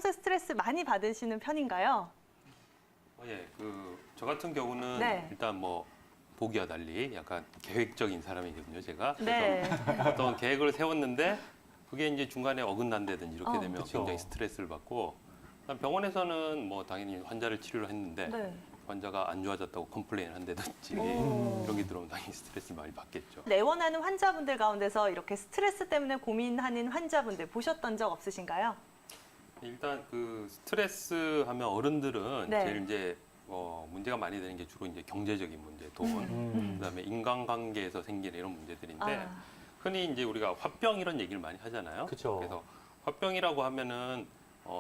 평소에 스트레스 많이 받으시는 편인가요? 예, 저 같은 경우는 네. 일단 뭐 보기와 달리 약간 계획적인 사람이거든요, 제가. 그래서 네. 어떤 계획을 세웠는데 그게 이제 중간에 어긋난다든지 이렇게 되면 그쵸. 굉장히 스트레스를 받고, 일단 병원에서는 뭐 당연히 환자를 치료를 했는데 네. 환자가 안 좋아졌다고 컴플레인을 한다든지 오. 이런 게 들어오면 당연히 스트레스를 많이 받겠죠. 내원하는 환자분들 가운데서 이렇게 스트레스 때문에 고민하는 환자분들 보셨던 적 없으신가요? 일단 스트레스 하면 어른들은 네. 제일 이제 문제가 많이 되는 게 주로 이제 경제적인 문제, 돈, 그다음에 인간관계에서 생기는 이런 문제들인데 아. 흔히 이제 우리가 화병 이런 얘기를 많이 하잖아요. 그쵸. 그래서 화병이라고 하면은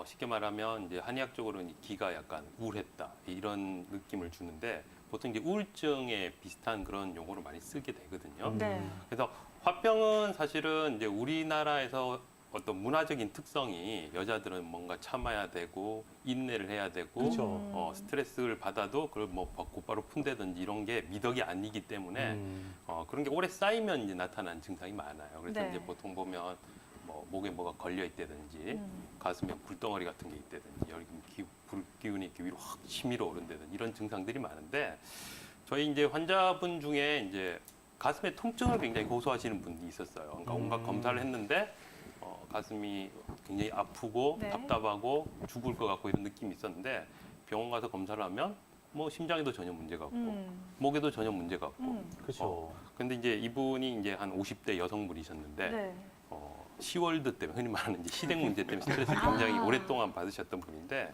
쉽게 말하면 이제 한의학적으로는 기가 약간 우울했다 이런 느낌을 주는데 보통 이제 우울증에 비슷한 그런 용어로 많이 쓰게 되거든요. 네. 그래서 화병은 사실은 이제 우리나라에서 어떤 문화적인 특성이 여자들은 뭔가 참아야 되고 인내를 해야 되고 그쵸. 스트레스를 받아도 그걸 뭐 곧바로 푼다든지 이런 게 미덕이 아니기 때문에 그런 게 오래 쌓이면 이제 나타나는 증상이 많아요. 그래서 네. 이제 보통 보면 뭐 목에 뭐가 걸려 있다든지 가슴에 불덩어리 같은 게 있다든지 여기 기운이 이렇게 위로 확 치밀어 오른다든지 이런 증상들이 많은데 저희 이제 환자분 중에 이제 가슴에 통증을 굉장히 호소하시는 분이 있었어요. 그러니까 온갖 검사를 했는데 가슴이 굉장히 아프고 네. 답답하고 죽을 것 같고 이런 느낌이 있었는데 병원 가서 검사를 하면 뭐 심장에도 전혀 문제가 없고 목에도 전혀 문제가 없고 그렇죠. 근데 이제 이분이 이제 한 50대 여성분이셨는데 네. 시월드 때문에 흔히 말하는 이제 시댁 문제 때문에 스트레스를 굉장히 오랫동안 받으셨던 분인데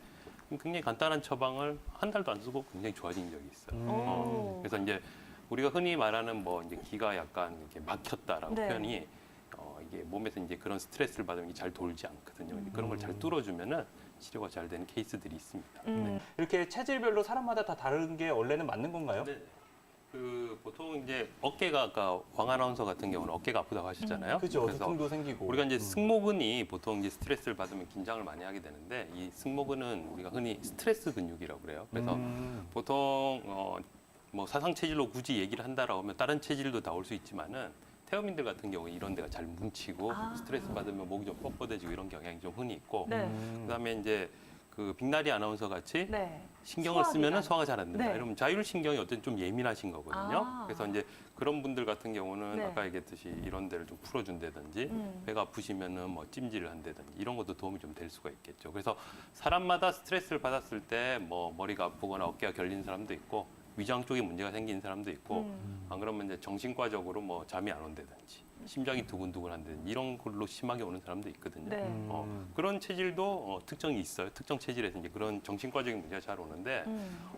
굉장히 간단한 처방을 한 달도 안 쓰고 굉장히 좋아진 적이 있어요. 오. 그래서 이제 우리가 흔히 말하는 뭐 이제 기가 약간 이렇게 막혔다라고 네. 표현이 이게 몸에서 이제 그런 스트레스를 받으면 이게 잘 돌지 않거든요. 근데 그런 걸 잘 뚫어주면은 치료가 잘 되는 케이스들이 있습니다. 이렇게 체질별로 사람마다 다 다른 게 원래는 맞는 건가요? 네. 보통 이제 어깨가 아까 황 아나운서 같은 경우는 어깨가 아프다고 하셨잖아요. 그죠. 그래서 두통도 생기고. 우리가 이제 승모근이 보통 이제 스트레스를 받으면 긴장을 많이 하게 되는데 이 승모근은 우리가 흔히 스트레스 근육이라고 그래요. 그래서 보통 뭐 사상 체질로 굳이 얘기를 한다라고 하면 다른 체질도 나올 수 있지만은 태어민들 같은 경우에 이런 데가 잘 뭉치고 스트레스 받으면 목이 좀 뻣뻣해지고 이런 경향이 좀 흔히 있고 네. 그다음에 이제 빅나리 아나운서 같이 네. 신경을 쓰면은 소화가 잘 안 된다. 네. 이러면 자율신경이 어쨌든 좀 예민하신 거거든요. 아. 그래서 이제 그런 분들 같은 경우는 네. 아까 얘기했듯이 이런 데를 좀 풀어준다든지 배가 아프시면은 뭐 찜질을 한다든지 이런 것도 도움이 좀 될 수가 있겠죠. 그래서 사람마다 스트레스를 받았을 때 뭐 머리가 아프거나 어깨가 결리는 사람도 있고 위장 쪽에 문제가 생기는 사람도 있고 안 그러면 이제 정신과적으로 뭐 잠이 안 온다든지 심장이 두근두근 한다든지 이런 걸로 심하게 오는 사람도 있거든요. 네. 그런 체질도 특정이 있어요. 특정 체질에서 이제 그런 정신과적인 문제가 잘 오는데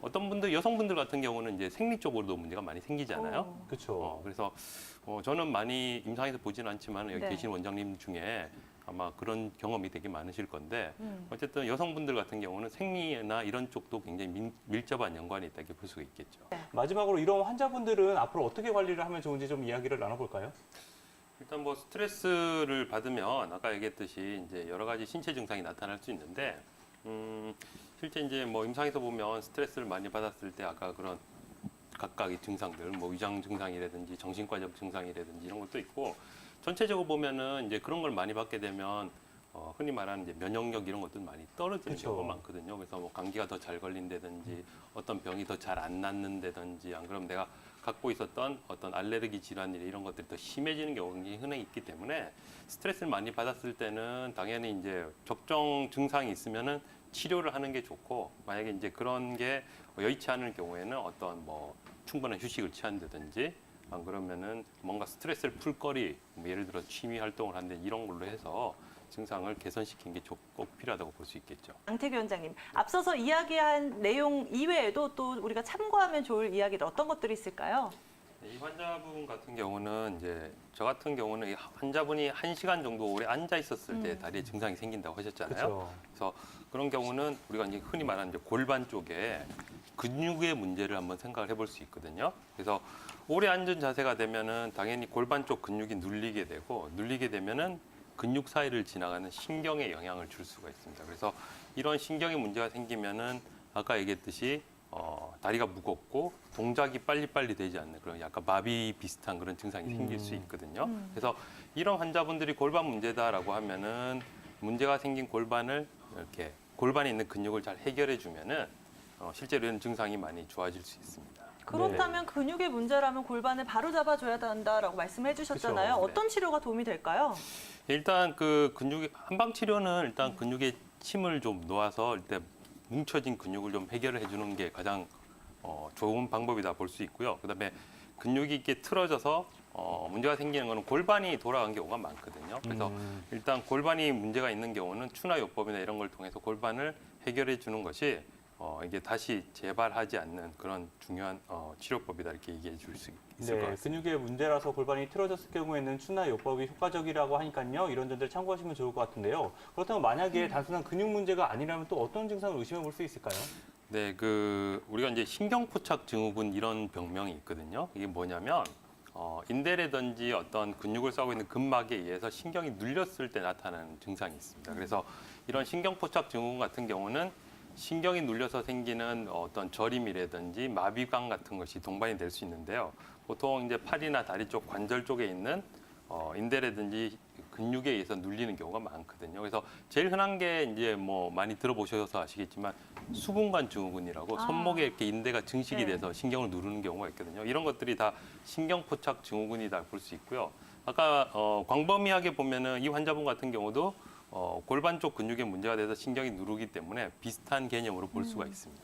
어떤 분들 여성분들 같은 경우는 이제 생리 쪽으로도 문제가 많이 생기잖아요. 그렇죠. 그래서 저는 많이 임상에서 보지는 않지만 여기 네. 계신 원장님 중에 아마 그런 경험이 되게 많으실 건데 어쨌든 여성분들 같은 경우는 생리나 이런 쪽도 굉장히 밀접한 연관이 있다 이렇게 볼 수가 있겠죠. 마지막으로 이런 환자분들은 앞으로 어떻게 관리를 하면 좋은지 좀 이야기를 나눠볼까요? 일단 뭐 스트레스를 받으면 아까 얘기했듯이 이제 여러 가지 신체 증상이 나타날 수 있는데 실제 이제 뭐 임상에서 보면 스트레스를 많이 받았을 때 아까 그런 각각의 증상들 뭐 위장 증상이라든지 정신과적 증상이라든지 이런 것도 있고 전체적으로 보면은 이제 그런 걸 많이 받게 되면 흔히 말하는 이제 면역력 이런 것들 많이 떨어지는 그쵸. 경우가 많거든요. 그래서 뭐 감기가 더 잘 걸린다든지 어떤 병이 더 잘 안 낫는다든지 안 그러면 내가 갖고 있었던 어떤 알레르기 질환이나 이런 것들이 더 심해지는 경우가 굉장히 흔히 있기 때문에 스트레스를 많이 받았을 때는 당연히 이제 적정 증상이 있으면은 치료를 하는 게 좋고 만약에 이제 그런 게 여의치 않을 경우에는 어떤 뭐 충분한 휴식을 취한다든지 안 그러면은 뭔가 스트레스를 풀 거리 뭐 예를 들어 취미 활동을 한다 이런 걸로 해서 증상을 개선시키는 게 꼭 필요하다고 볼 수 있겠죠. 양태규 원장님, 앞서서 이야기한 내용 이외에도 또 우리가 참고하면 좋을 이야기들 어떤 것들이 있을까요? 이 환자분 같은 경우는 이제 저 같은 경우는 이 환자분이 1시간 정도 오래 앉아 있었을 때 다리에 증상이 생긴다고 하셨잖아요. 그렇죠. 그래서 그런 경우는 우리가 이제 흔히 말하는 이제 골반 쪽에 근육의 문제를 한번 생각을 해볼 수 있거든요. 그래서 오래 앉은 자세가 되면은 당연히 골반 쪽 근육이 눌리게 되고 눌리게 되면은 근육 사이를 지나가는 신경에 영향을 줄 수가 있습니다. 그래서 이런 신경에 문제가 생기면은 아까 얘기했듯이 다리가 무겁고 동작이 빨리빨리 되지 않는 그런 약간 마비 비슷한 그런 증상이 생길 수 있거든요. 그래서 이런 환자분들이 골반 문제다라고 하면은 문제가 생긴 골반을 이렇게 골반에 있는 근육을 잘 해결해 주면은 실제로 이런 증상이 많이 좋아질 수 있습니다. 그렇다면 근육의 문제라면 골반을 바로 잡아줘야 한다라고 말씀해 주셨잖아요. 그쵸. 어떤 치료가 도움이 될까요? 일단 그 근육의 한방 치료는 일단 근육에 침을 좀 놓아서 일단 뭉쳐진 근육을 좀 해결해 주는 게 가장 좋은 방법이다 볼 수 있고요. 그다음에 근육이 이렇게 틀어져서 문제가 생기는 거는 골반이 돌아간 경우가 많거든요. 그래서 일단 골반이 문제가 있는 경우는 추나요법이나 이런 걸 통해서 골반을 해결해 주는 것이 이게 다시 재발하지 않는 그런 중요한 치료법이다 이렇게 얘기해 줄 수 있을 것 네, 같습니다. 근육의 문제라서 골반이 틀어졌을 경우에는 추나 요법이 효과적이라고 하니까요. 이런 점들 참고하시면 좋을 것 같은데요. 그렇다면 만약에 단순한 근육 문제가 아니라면 또 어떤 증상을 의심해 볼 수 있을까요? 네, 우리가 이제 신경포착 증후군 이런 병명이 있거든요. 이게 뭐냐면 인대라든지 어떤 근육을 싸고 있는 근막에 의해서 신경이 눌렸을 때 나타나는 증상이 있습니다. 그래서 이런 신경포착 증후군 같은 경우는 신경이 눌려서 생기는 어떤 저림이라든지 마비감 같은 것이 동반이 될 수 있는데요. 보통 이제 팔이나 다리 쪽 관절 쪽에 있는 인대라든지 근육에 의해서 눌리는 경우가 많거든요. 그래서 제일 흔한 게 이제 뭐 많이 들어보셔서 아시겠지만 수분관 증후군이라고 손목에 이렇게 인대가 증식이 네. 돼서 신경을 누르는 경우가 있거든요. 이런 것들이 다 신경포착 증후군이다 볼 수 있고요. 아까 광범위하게 보면은 이 환자분 같은 경우도 골반 쪽 근육에 문제가 돼서 신경이 누르기 때문에 비슷한 개념으로 볼 수가 있습니다.